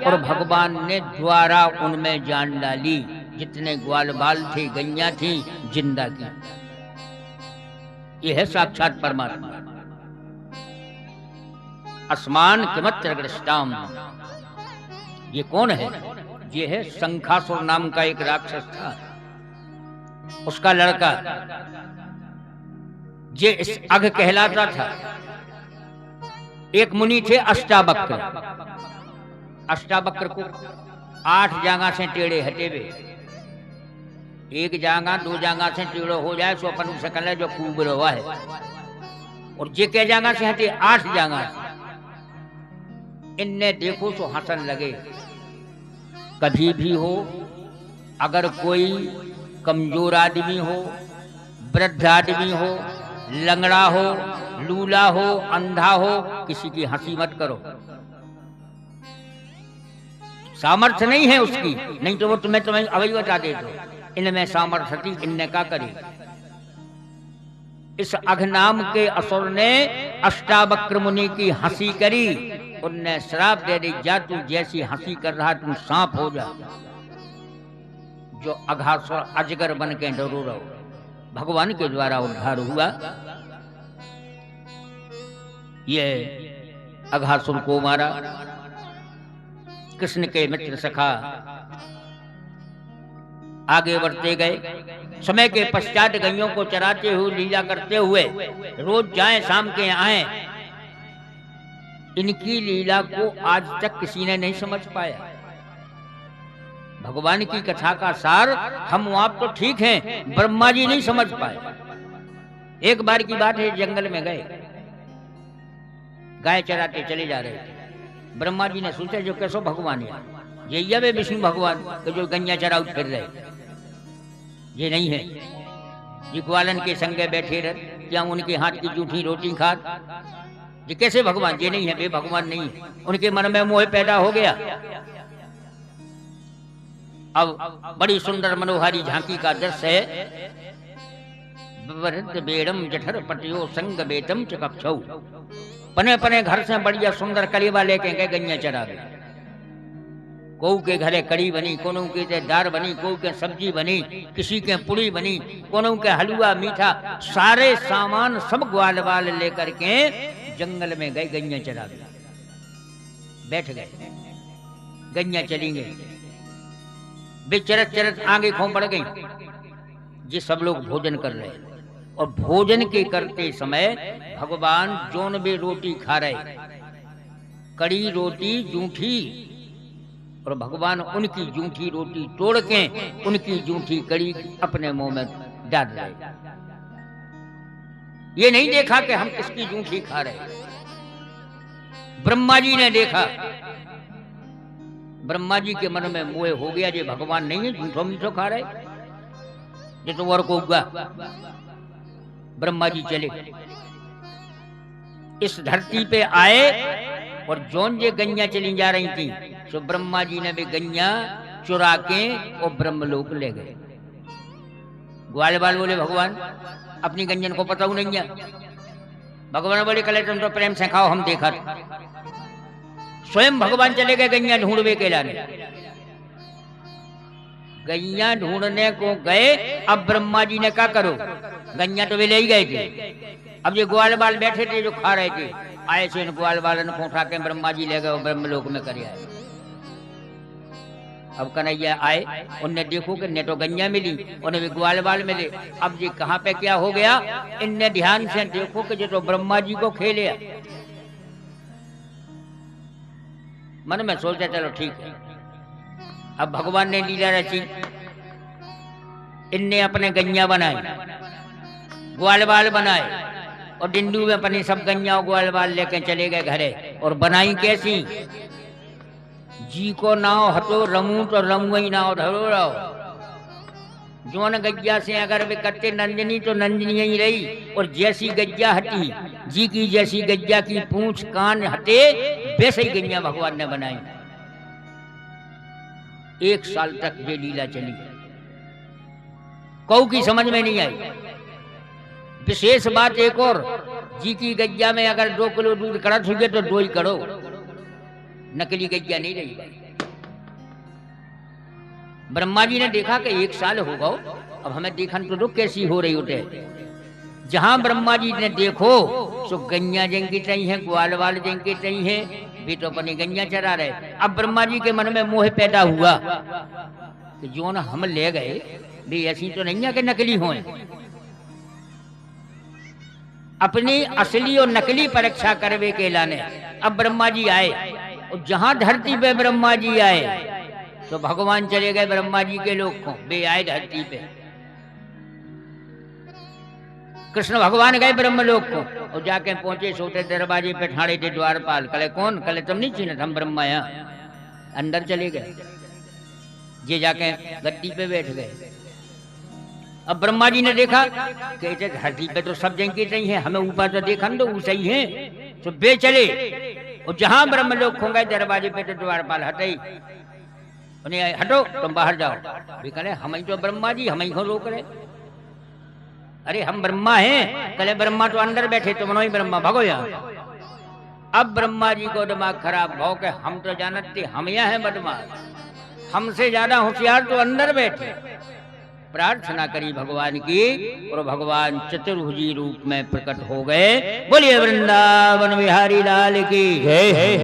और भगवान ने द्वारा उनमें जान डाली। जितने ग्वाल बाल थे, गैया थी, जिंदा की। यह है साक्षात परमात्मा। अस्मान किमत्र ग्रस्ताम। ये कौन है? ये है शंखासुर नाम का एक राक्षस था, उसका लड़का। ये इस अघ कहलाता था। एक मुनि थे अष्टावक्र। अष्टावक्र को 8 जांगा से टेढ़े हटे हुए। एक जांगा 2 जांगा से टेढ़ो हो जाए सो अपन सकल है जो खूब रवा है। और जे के जांगा से हटे 8 जांगा से। इनने देखो तो हंसन लगे। कभी भी हो, अगर कोई कमजोर आदमी हो, वृद्ध आदमी हो, लंगड़ा हो, लूला हो, अंधा हो, किसी की हंसी मत करो। सामर्थ्य नहीं है उसकी, नहीं तो वो तुम्हें अवई बता दे। दो इनमें सामर्थ्य थी, इनने क्या करी। इस अघ नाम के असुर ने अष्टावक्र मुनि की हंसी करी। उनने श्राप दे दी, जा तू जैसी हंसी कर रहा तू सांप हो जा। जो अघासुर अजगर बन के डरो रहो। भगवान के द्वारा उद्धार हुआ। ये अघासुर को मारा। कृष्ण के मित्र सखा आगे बढ़ते गए। समय के पश्चात गैयों को चराते हुए, लीला करते हुए रोज जाएं शाम के आए। इनकी लीला को आज तक किसी ने नहीं समझ पाया। भगवान की कथा का सार हम आप तो ठीक हैं, ब्रह्मा जी नहीं समझ पाए। एक बार की बात है, जंगल में गए, गाय चराते चले जा रहे थे। ब्रह्मा जी ने सोचा जो कैसो भगवान है, ये वे विष्णु भगवान तो जो गैया चराऊ फिर रहे। ये नहीं है, ये ग्वालन के संगे बैठे रहे, क्या उनके हाथ की जूठी रोटी खा। ये कैसे भगवान? ये नहीं है, वे भगवान नहीं है। उनके मन में मोह पैदा हो गया। अब बड़ी सुंदर मनोहारी झांकी का दृश्य है। वृद्ध बेड़म जठर पटियो संग बेतम चकक्षौ। पने पने घर से बढ़िया सुंदर कलीबा लेके गए गैया चरा गए। कोऊ के घरे कड़ी बनी, कोनो के दार बनी, कोऊ के सब्जी बनी, किसी के पुड़ी बनी, कोनो के हलवा मीठा, सारे सामान सब ग्वाल बाल लेकर के जंगल में गए, गैया चरा गए। बैठ गए, गैया चली गई। वे चरत चरत आगे खो बढ़ गई। ये सब लोग भोजन कर रहे, और भोजन के करते समय भगवान जोन भी रोटी खा रहे, कड़ी रोटी जूठी, और भगवान उनकी जूठी रोटी तोड़ के उनकी जूठी कड़ी अपने मुंह में डाल रहे। ये नहीं देखा कि हम किसकी जूठी खा रहे। ब्रह्मा जी ने देखा। ब्रह्मा जी के मन में मोह हो गया, ये भगवान नहीं है, झूठो मीठो खा रहे। ये तो वर को उगा। ब्रह्मा जी चले, इस धरती पे आए, और जोन ये गैया चली जा रही थी, तो ब्रह्मा जी ने भी गैया चुरा के और ब्रह्मलोक ले गए। ग्वाल बाल बोले भगवान अपनी गंजन को पता नहीं है। भगवान बोले कले तुम तो प्रेम से खाओ, हम देखा था। स्वयं भगवान चले गए गैया ढूंढवे के लाने। गैया ढूंढने को गए। अब ब्रह्मा जी ने क्या करो, गैया तो वे ले ही गए थे। अब ये ग्वाल बाल बैठे थे जो खा रहे थे, आए से इन ग्वाल बालन को उठा के ब्रह्मा जी ले गए और ब्रह्मलोक में कर आए। अब कन्हैया आए, उनने देखो कि ने तो गैया मिली, उन्हें भी ग्वाल बाल मिले। अब जी कहाँ पे क्या हो गया, इनने ध्यान से देखो कि जो तो ब्रह्मा जी को खेले। मन में सोचा चलो ठीक है। अब भगवान ने लीला रची, इनने अपने गैया बनाए, ग्वाल बाल बनाए, और डिंडू में अपनी सब गैया ग्वाल बाल लेके चले गए घरे। और बनाई कैसी, जी को नाव हटो रमू तो रमुई नाव धरो रहो। जोन गैया से अगर वे कट्टे नंदिनी तो नंदिनी ही रही, और जैसी गैया हटी, जी की जैसी गैया की पूंछ कान हटे, वैसे ही गैया भगवान ने बनाई। 1 साल तक ये लीला चली। कऊ की समझ में नहीं आई। विशेष बात एक और, जी की गैया में अगर 2 किलो दूध कड़त हुए तो 2 ही करो। नकली गैया नहीं रही भाई। ब्रह्मा जी ने देखा कि 1 साल हो गो, अब हमें देखन तो कैसी हो रही उठे। जहां ब्रह्मा जी ने देखो सो गैया जंगी चाहिए, ग्वाल वाल जंगी चाहिए, भी तो अपनी गैया चरा रहे। अब ब्रह्मा जी के मन में मोह पैदा हुआ कि जो न हम ले गए भी ऐसी तो नहीं है कि नकली हों। अपनी असली और नकली परीक्षा करवे के लाने अब ब्रह्मा जी आए, और जहां धरती पे ब्रह्मा जी आए तो भगवान चले गए ब्रह्मा जी के लोग को, वे आए धरती पे। कृष्ण भगवान गए ब्रह्मलोक को और जाके पहुंचे, छोटे दरवाजे पे ठाड़े थे द्वारपाल। कले कौन? कले तुम नहीं चिन्ह, हम ब्रह्मा यहाँ। अंदर चले गए, ये जाके गद्दी पे बैठ गए। अब ब्रह्मा जी ने देखा कि धरती पे तो सब जंगी नहीं है, हमें ऊपर तो देखा दो सही है, तो बे चले। और जहां ब्रह्मलोक खो गए दरवाजे पे तो द्वारपाल हटे, उन्हें हटो तुम बाहर जाओ। वे कहे हम ही तो ब्रह्मा जी, हम ही को रोक रहे। अरे हम ब्रह्मा हैं। कले ब्रह्मा तो अंदर बैठे, तुम नहीं ब्रह्मा, भगो यहाँ। अब ब्रह्मा जी को दिमाग खराब हो के हम तो जानते हम यहाँ हैं बदमाश, हमसे ज्यादा होशियार तो अंदर बैठे। प्रार्थना करी भगवान की और भगवान चतुर्भुजी रूप में प्रकट हो गए। बोलिए वृंदावन बिहारी लाल की जय।